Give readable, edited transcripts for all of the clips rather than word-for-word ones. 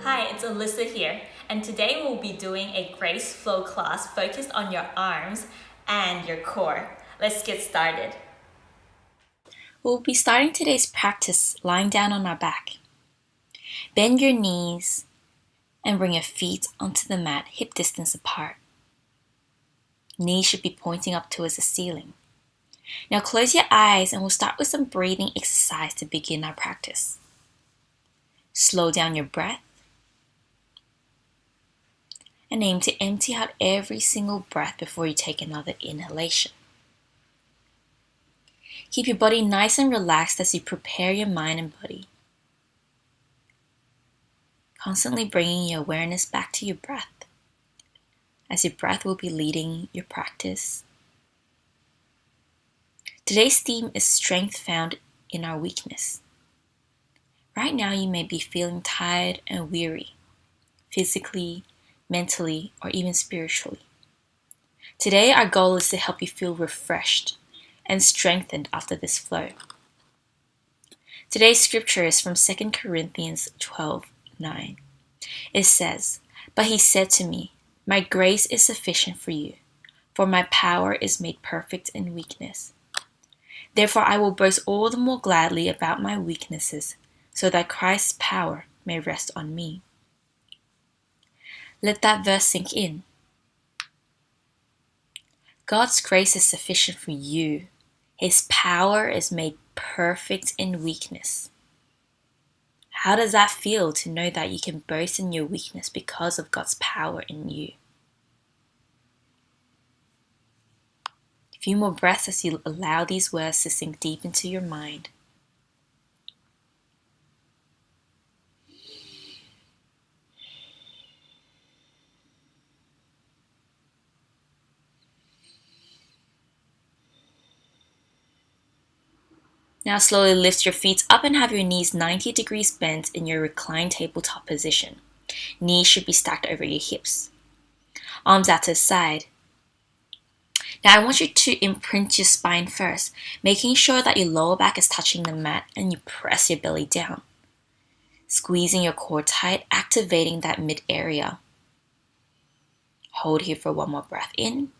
Hi, it's Alyssa here, and today we'll be doing a grace flow class focused on your arms and your core. Let's get started. We'll be starting today's practice lying down on our back. Bend your knees and bring your feet onto the mat hip distance apart. Knees should be pointing up towards the ceiling. Now close your eyes and we'll start with some breathing exercise to begin our practice. Slow down your breath and aim to empty out every single breath before you take another inhalation. Keep your body nice and relaxed as you prepare your mind and body. Constantly bringing your awareness back to your breath, as your breath will be leading your practice. Today's theme is strength found in our weakness. Right now you may be feeling tired and weary, physically, mentally, or even spiritually. Today our goal is to help you feel refreshed and strengthened after this flow. Today's scripture is from 2 Corinthians 12:9. It says, "But he said to me, my grace is sufficient for you, for my power is made perfect in weakness. Therefore I will boast all the more gladly about my weaknesses, so that Christ's power may rest on me." Let that verse sink in. God's grace is sufficient for you. His power is made perfect in weakness. How does that feel to know that you can boast in your weakness because of God's power in you? A few more breaths as you allow these words to sink deep into your mind. Now slowly lift your feet up and have your knees 90 degrees bent in your reclined tabletop position. Knees should be stacked over your hips. Arms out to the side. Now I want you to imprint your spine first, making sure that your lower back is touching the mat and you press your belly down. Squeezing your core tight, activating that mid area. Hold here for one more breath in.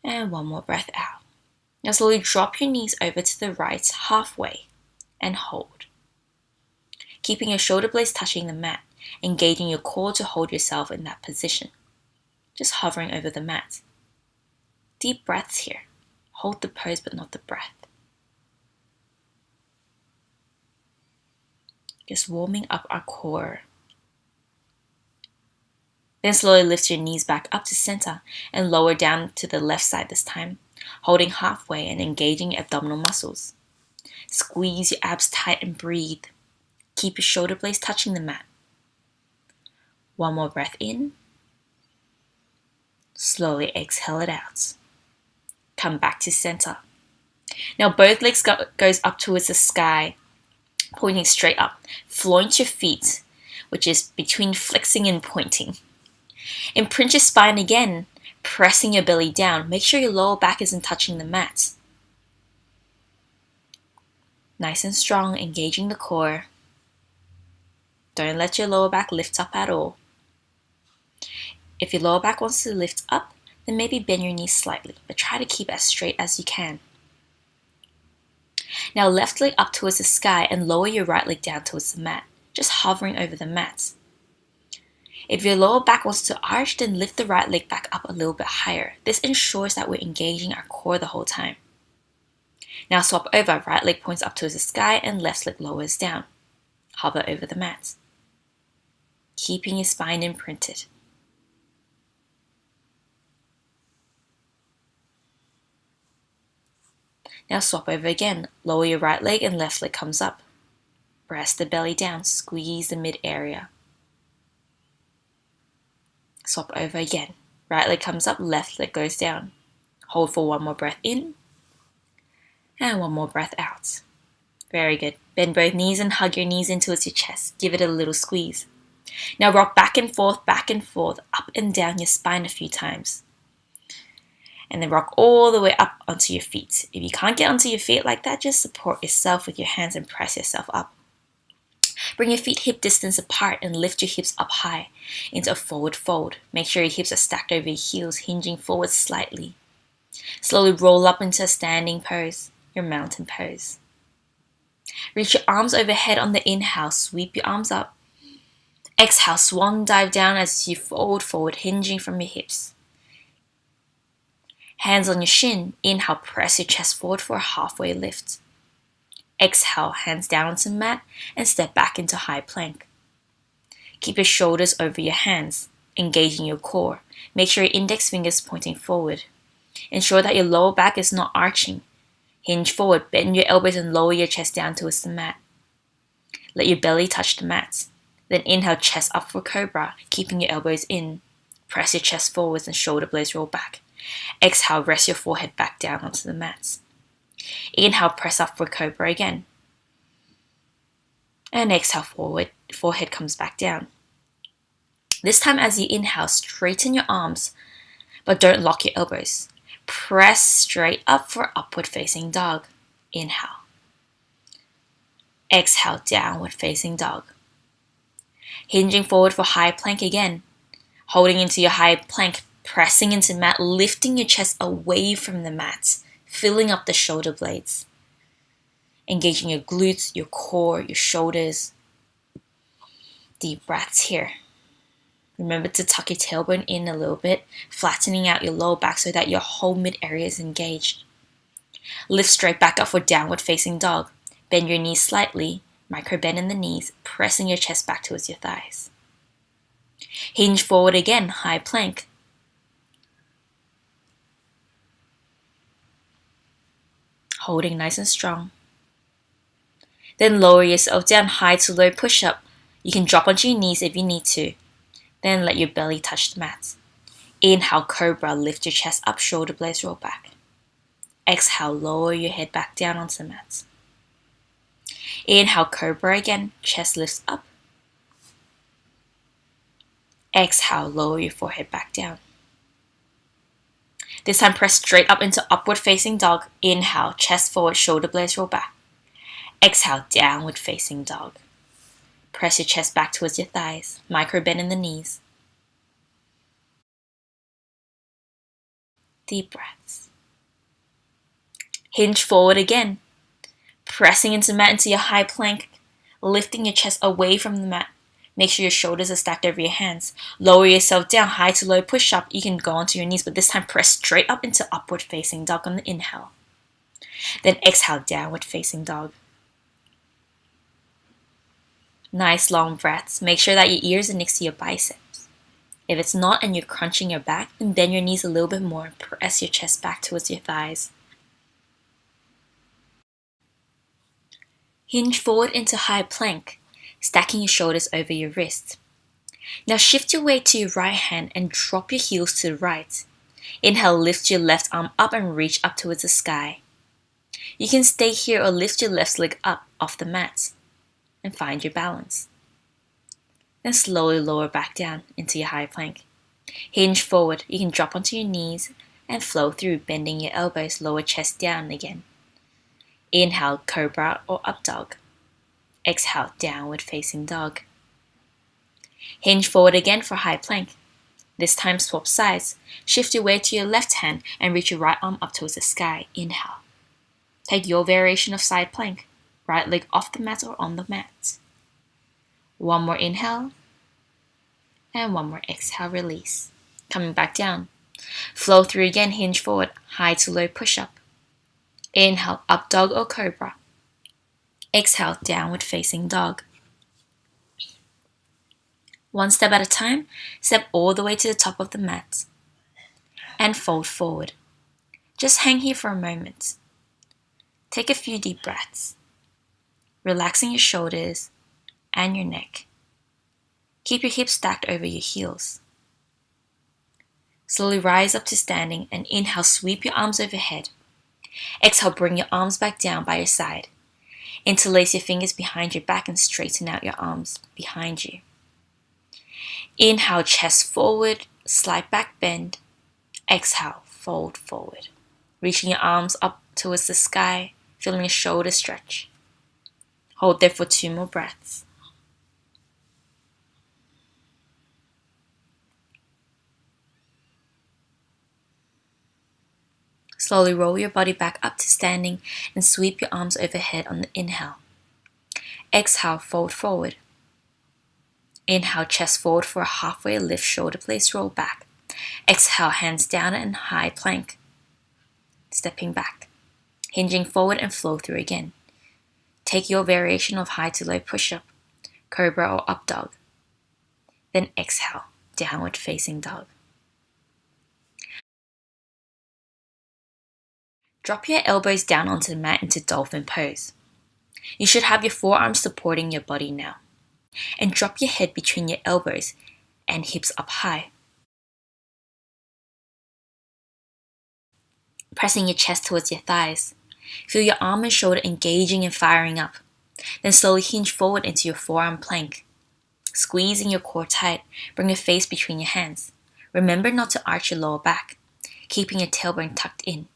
And one more breath out. Now slowly drop your knees over to the right halfway and hold. Keeping your shoulder blades touching the mat, engaging your core to hold yourself in that position. Just hovering over the mat. Deep breaths here. Hold the pose but not the breath. Just warming up our core. Then slowly lift your knees back up to center and lower down to the left side this time, holding halfway and engaging your abdominal muscles. Squeeze your abs tight and breathe. Keep your shoulder blades touching the mat. One more breath in. Slowly exhale it out. Come back to center. Now both legs goes up towards the sky, pointing straight up. Flaunt your feet, which is between flexing and pointing. Imprint your spine again, pressing your belly down. Make sure your lower back isn't touching the mat. Nice and strong, engaging the core. Don't let your lower back lift up at all. If your lower back wants to lift up, then maybe bend your knees slightly, but try to keep as straight as you can. Now left leg up towards the sky and lower your right leg down towards the mat, just hovering over the mat. If your lower back wants to arch, then lift the right leg back up a little bit higher. This ensures that we're engaging our core the whole time. Now swap over, right leg points up towards the sky and left leg lowers down. Hover over the mat. Keeping your spine imprinted. Now swap over again. Lower your right leg and left leg comes up. Press the belly down, squeeze the mid area. Swap over again. Right leg comes up, left leg goes down. Hold for one more breath in. And one more breath out. Very good. Bend both knees and hug your knees in towards your chest. Give it a little squeeze. Now rock back and forth, up and down your spine a few times. And then rock all the way up onto your feet. If you can't get onto your feet like that, just support yourself with your hands and press yourself up. Bring your feet hip distance apart and lift your hips up high into a forward fold. Make sure your hips are stacked over your heels, hinging forward slightly. Slowly roll up into a standing pose, your mountain pose. Reach your arms overhead on the inhale, sweep your arms up. Exhale, swan dive down as you fold forward, hinging from your hips. Hands on your shin. Inhale, press your chest forward for a halfway lift. Exhale, hands down onto the mat and step back into high plank. Keep your shoulders over your hands, engaging your core. Make sure your index fingers pointing forward. Ensure that your lower back is not arching. Hinge forward, bend your elbows and lower your chest down towards the mat. Let your belly touch the mat. Then inhale, chest up for cobra, keeping your elbows in. Press your chest forwards and shoulder blades roll back. Exhale, rest your forehead back down onto the mat. Inhale, press up for cobra again. And exhale, forward, forehead comes back down. This time as you inhale, straighten your arms, but don't lock your elbows. Press straight up for upward facing dog. Inhale. Exhale, downward facing dog. Hinging forward for high plank again. Holding into your high plank, pressing into mat, lifting your chest away from the mat, filling up the shoulder blades. Engaging your glutes, your core, your shoulders. Deep breaths here. Remember to tuck your tailbone in a little bit, flattening out your lower back so that your whole mid area is engaged. Lift straight back up for downward facing dog. Bend your knees slightly, micro bend in the knees, pressing your chest back towards your thighs. Hinge forward again, high plank. Holding nice and strong. Then lower yourself down, high to low push up. You can drop onto your knees if you need to. Then let your belly touch the mat. Inhale, cobra, lift your chest up, shoulder blades roll back. Exhale, lower your head back down onto the mat. Inhale, cobra again, chest lifts up. Exhale, lower your forehead back down. This time press straight up into upward facing dog. Inhale, chest forward, shoulder blades roll back. Exhale, downward facing dog. Press your chest back towards your thighs, micro bend in the knees. Deep breaths. Hinge forward again, pressing into mat into your high plank, lifting your chest away from the mat. Make sure your shoulders are stacked over your hands. Lower yourself down, high to low push up. You can go onto your knees, but this time press straight up into upward facing dog on the inhale. Then exhale, downward facing dog. Nice long breaths. Make sure that your ears are next to your biceps. If it's not and you're crunching your back, then bend your knees a little bit more and press your chest back towards your thighs. Hinge forward into high plank, stacking your shoulders over your wrists. Now shift your weight to your right hand and drop your heels to the right. Inhale, lift your left arm up and reach up towards the sky. You can stay here or lift your left leg up off the mat and find your balance. Then slowly lower back down into your high plank. Hinge forward. You can drop onto your knees and flow through, bending your elbows, lower chest down again. Inhale, cobra or up dog. Exhale, downward facing dog. Hinge forward again for high plank. This time swap sides. Shift your weight to your left hand and reach your right arm up towards the sky. Inhale. Take your variation of side plank. Right leg off the mat or on the mat. One more inhale. And one more exhale, release. Coming back down. Flow through again, hinge forward, high to low push up. Inhale, up dog or cobra. Exhale, downward facing dog. One step at a time, step all the way to the top of the mat. And fold forward. Just hang here for a moment. Take a few deep breaths. Relaxing your shoulders and your neck. Keep your hips stacked over your heels. Slowly rise up to standing and inhale, sweep your arms overhead. Exhale, bring your arms back down by your side. Interlace your fingers behind your back and straighten out your arms behind you. Inhale, chest forward, slight back bend. Exhale, fold forward. Reaching your arms up towards the sky, feeling your shoulders stretch. Hold there for 2 more breaths. Slowly roll your body back up to standing and sweep your arms overhead on the inhale. Exhale, fold forward. Inhale, chest forward for a halfway lift, shoulder blades roll back. Exhale, hands down and high plank. Stepping back. Hinging forward and flow through again. Take your variation of high to low push-up, cobra or up dog. Then exhale, downward facing dog. Drop your elbows down onto the mat into dolphin pose. You should have your forearms supporting your body now. And drop your head between your elbows and hips up high. Pressing your chest towards your thighs. Feel your arm and shoulder engaging and firing up. Then slowly hinge forward into your forearm plank. Squeezing your core tight, bring your face between your hands. Remember not to arch your lower back, keeping your tailbone tucked in.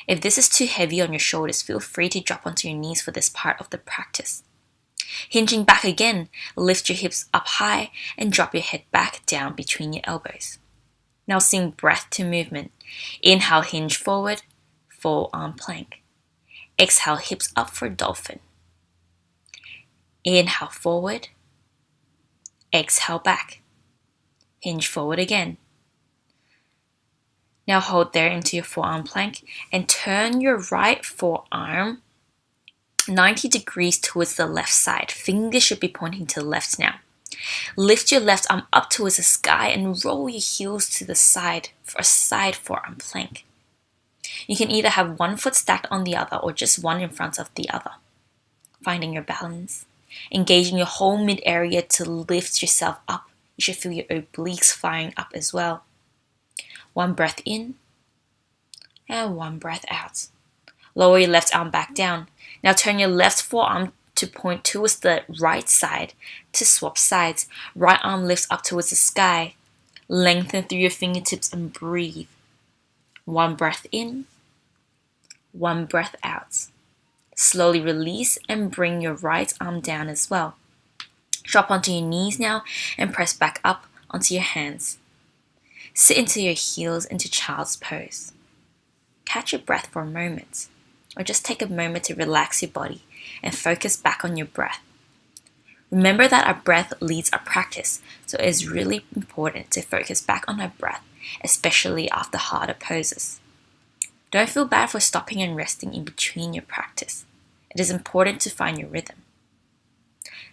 If this is too heavy on your shoulders, feel free to drop onto your knees for this part of the practice. Hinging back again, lift your hips up high and drop your head back down between your elbows. Now sing breath to movement. Inhale, hinge forward, forearm plank. Exhale, hips up for dolphin. Inhale, forward. Exhale, back. Hinge forward again. Now hold there into your forearm plank and turn your right forearm 90 degrees towards the left side. Fingers should be pointing to the left now. Lift your left arm up towards the sky and roll your heels to the side for a side forearm plank. You can either have one foot stacked on the other or just one in front of the other. Finding your balance. Engaging your whole mid area to lift yourself up. You should feel your obliques firing up as well. One breath in and one breath out. Lower your left arm back down. Now turn your left forearm to point towards the right side to swap sides. Right arm lifts up towards the sky. Lengthen through your fingertips and breathe. One breath in, one breath out. Slowly release and bring your right arm down as well. Drop onto your knees now and press back up onto your hands. Sit into your heels into child's pose. Catch your breath for a moment, or just take a moment to relax your body and focus back on your breath. Remember that our breath leads our practice, so it is really important to focus back on our breath, especially after harder poses. Don't feel bad for stopping and resting in between your practice. It is important to find your rhythm.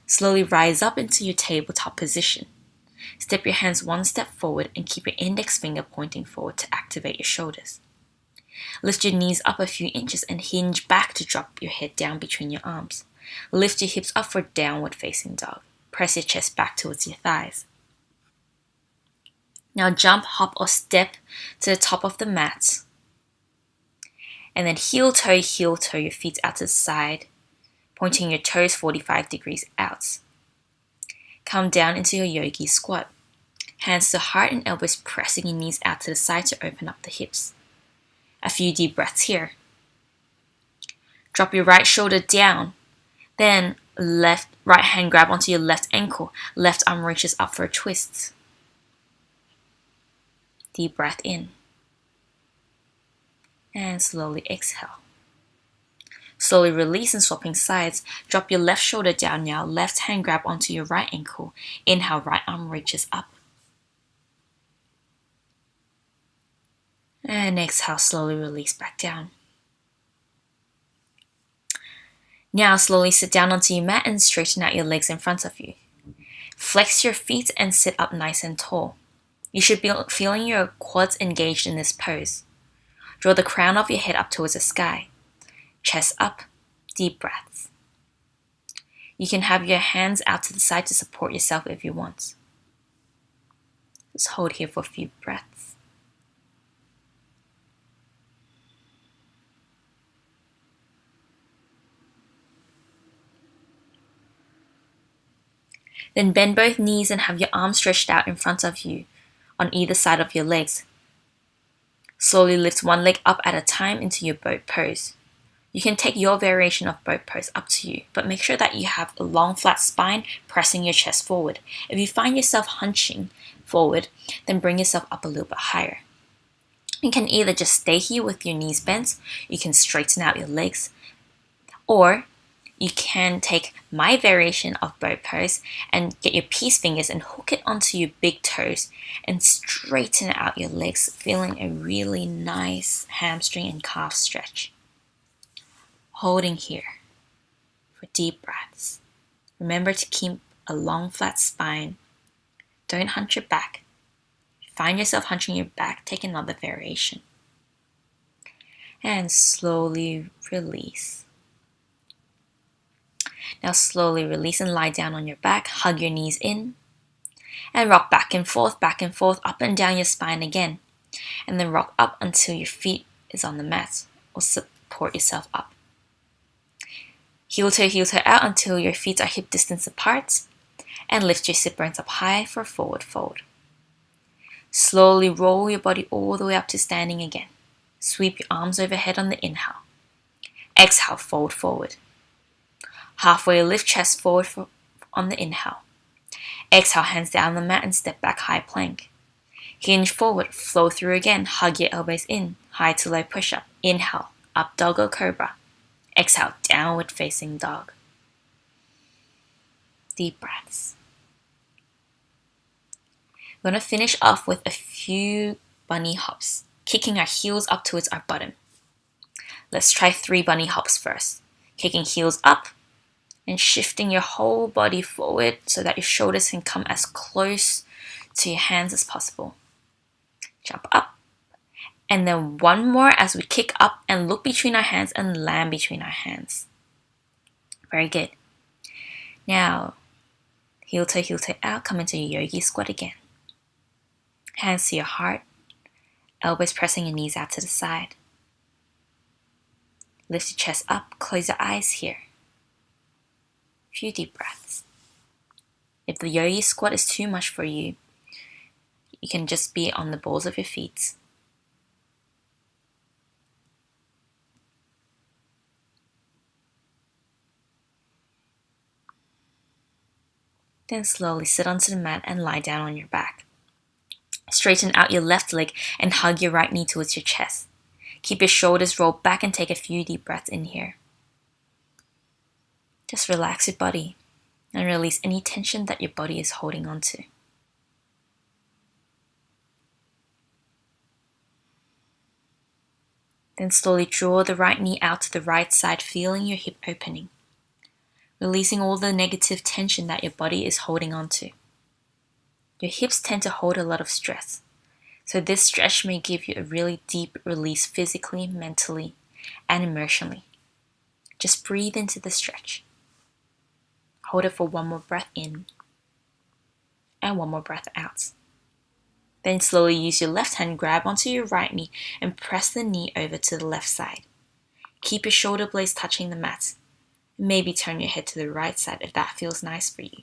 Slowly rise up into your tabletop position. Step your hands one step forward and keep your index finger pointing forward to activate your shoulders. Lift your knees up a few inches and hinge back to drop your head down between your arms. Lift your hips up for downward facing dog. Press your chest back towards your thighs. Now jump, hop or step to the top of the mat. And then heel toe, your feet out to the side, pointing your toes 45 degrees out. Come down into your yogi squat. Hands to heart and elbows pressing your knees out to the side to open up the hips. A few deep breaths here. Drop your right shoulder down. Then right hand grab onto your left ankle. Left arm reaches up for a twist. Deep breath in. And slowly exhale. Slowly release and swapping sides. Drop your left shoulder down now. Left hand grab onto your right ankle. Inhale, right arm reaches up. And exhale, slowly release back down. Now slowly sit down onto your mat and straighten out your legs in front of you. Flex your feet and sit up nice and tall. You should be feeling your quads engaged in this pose. Draw the crown of your head up towards the sky. Chest up, deep breaths. You can have your hands out to the side to support yourself if you want. Just hold here for a few breaths. Then bend both knees and have your arms stretched out in front of you on either side of your legs. Slowly lift one leg up at a time into your boat pose. You can take your variation of boat pose up to you, but make sure that you have a long flat spine pressing your chest forward. If you find yourself hunching forward, then bring yourself up a little bit higher. You can either just stay here with your knees bent, you can straighten out your legs, or you can take my variation of bow pose and get your peace fingers and hook it onto your big toes and straighten out your legs, feeling a really nice hamstring and calf stretch. Holding here for deep breaths. Remember to keep a long flat spine. Don't hunch your back. If you find yourself hunching your back, take another variation. And slowly release. Now slowly release and lie down on your back, hug your knees in, and rock back and forth, up and down your spine again. And then rock up until your feet is on the mat, or support yourself up. Heel toe out until your feet are hip distance apart, and lift your sit bones up high for a forward fold. Slowly roll your body all the way up to standing again. Sweep your arms overhead on the inhale. Exhale, fold forward. Halfway lift chest forward on the inhale. Exhale, hands down the mat and step back high plank. Hinge forward, flow through again, hug your elbows in, high to low push up. Inhale, up dog or cobra. Exhale, downward facing dog. Deep breaths. We're going to finish off with a few bunny hops, kicking our heels up towards our bottom. Let's try 3 bunny hops first. Kicking heels up and shifting your whole body forward so that your shoulders can come as close to your hands as possible. Jump up. And then one more as we kick up and look between our hands and land between our hands. Very good. Now, heel toe out, come into your yogi squat again. Hands to your heart, elbows pressing your knees out to the side. Lift your chest up, close your eyes here. Few deep breaths. If the yogi squat is too much for you, you can just be on the balls of your feet. Then slowly sit onto the mat and lie down on your back. Straighten out your left leg and hug your right knee towards your chest. Keep your shoulders rolled back and take a few deep breaths in here. Just relax your body and release any tension that your body is holding on to. Then slowly draw the right knee out to the right side, feeling your hip opening. Releasing all the negative tension that your body is holding on to. Your hips tend to hold a lot of stress, so this stretch may give you a really deep release physically, mentally, and emotionally. Just breathe into the stretch. Hold it for one more breath in and one more breath out. Then slowly use your left hand, grab onto your right knee and press the knee over to the left side. Keep your shoulder blades touching the mat. Maybe turn your head to the right side if that feels nice for you.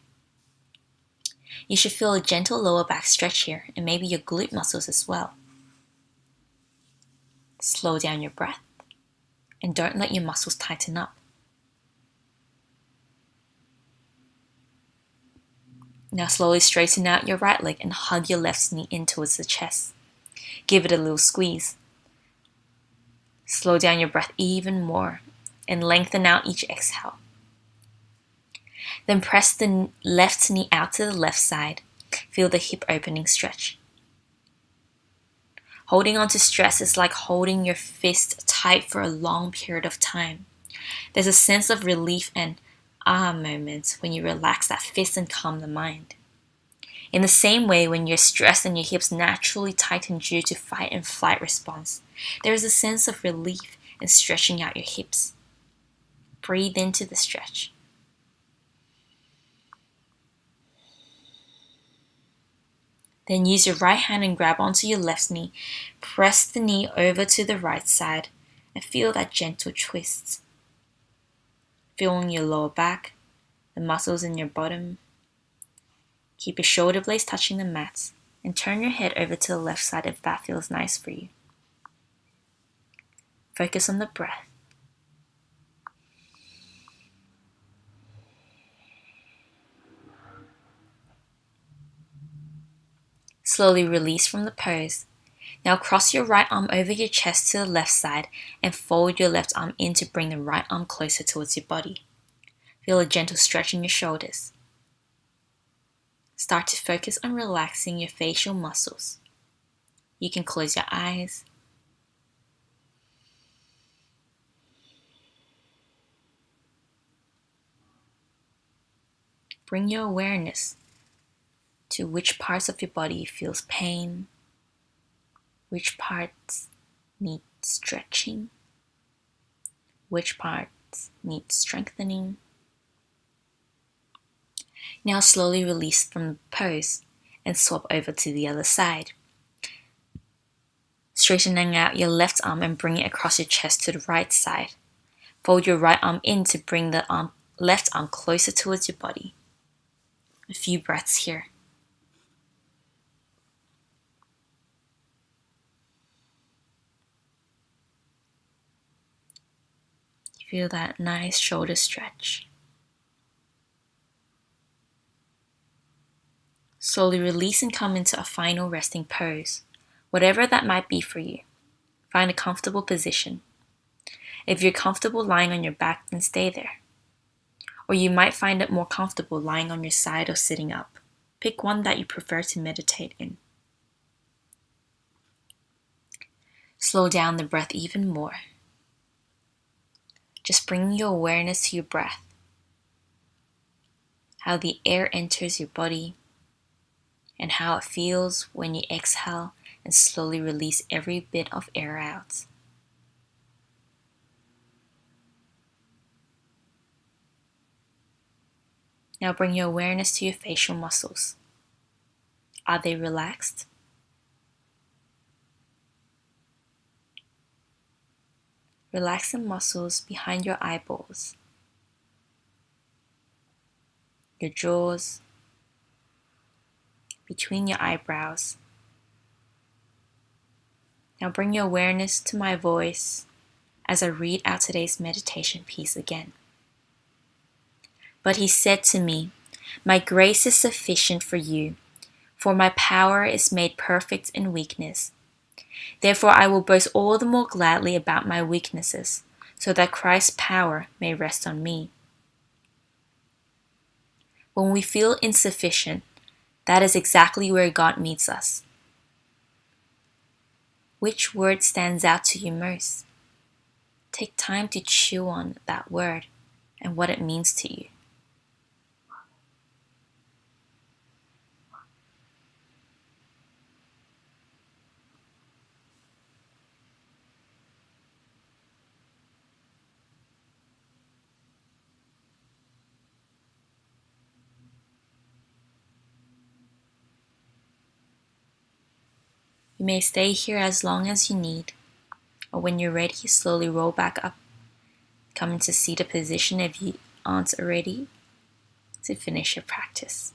You should feel a gentle lower back stretch here and maybe your glute muscles as well. Slow down your breath and don't let your muscles tighten up. Now slowly straighten out your right leg and hug your left knee in towards the chest. Give it a little squeeze. Slow down your breath even more and lengthen out each exhale. Then press the left knee out to the left side. Feel the hip opening stretch. Holding on to stress is like holding your fist tight for a long period of time. There's a sense of relief and moments when you relax that fist and calm the mind. In the same way, when you're stressed and your hips naturally tighten due to fight and flight response, there is a sense of relief in stretching out your hips. Breathe into the stretch. Then use your right hand and grab onto your left knee. Press the knee over to the right side and feel that gentle twist. Feeling your lower back, the muscles in your bottom. Keep your shoulder blades touching the mat and turn your head over to the left side if that feels nice for you. Focus on the breath. Slowly release from the pose. Now cross your right arm over your chest to the left side and fold your left arm in to bring the right arm closer towards your body. Feel a gentle stretch in your shoulders. Start to focus on relaxing your facial muscles. You can close your eyes. Bring your awareness to which parts of your body feels pain, which parts need stretching, which parts need strengthening. Now slowly release from the pose and swap over to the other side. Straightening out your left arm and bring it across your chest to the right side. Fold your right arm in to bring the left arm closer towards your body. A few breaths here. Feel that nice shoulder stretch. Slowly release and come into a final resting pose, whatever that might be for you. Find a comfortable position. If you're comfortable lying on your back, then stay there. Or you might find it more comfortable lying on your side or sitting up. Pick one that you prefer to meditate in. Slow down the breath even more. Just bring your awareness to your breath, how the air enters your body, and how it feels when you exhale and slowly release every bit of air out. Now bring your awareness to your facial muscles. Are they relaxed? Relax the muscles behind your eyeballs, your jaws, between your eyebrows. Now bring your awareness to my voice as I read out today's meditation piece again. But he said to me, "My grace is sufficient for you, for my power is made perfect in weakness. Therefore I will boast all the more gladly about my weaknesses, so that Christ's power may rest on me." When we feel insufficient, that is exactly where God meets us. Which word stands out to you most? Take time to chew on that word and what it means to you. You may stay here as long as you need, or when you're ready, slowly roll back up. Come into seated position if you aren't already, to finish your practice.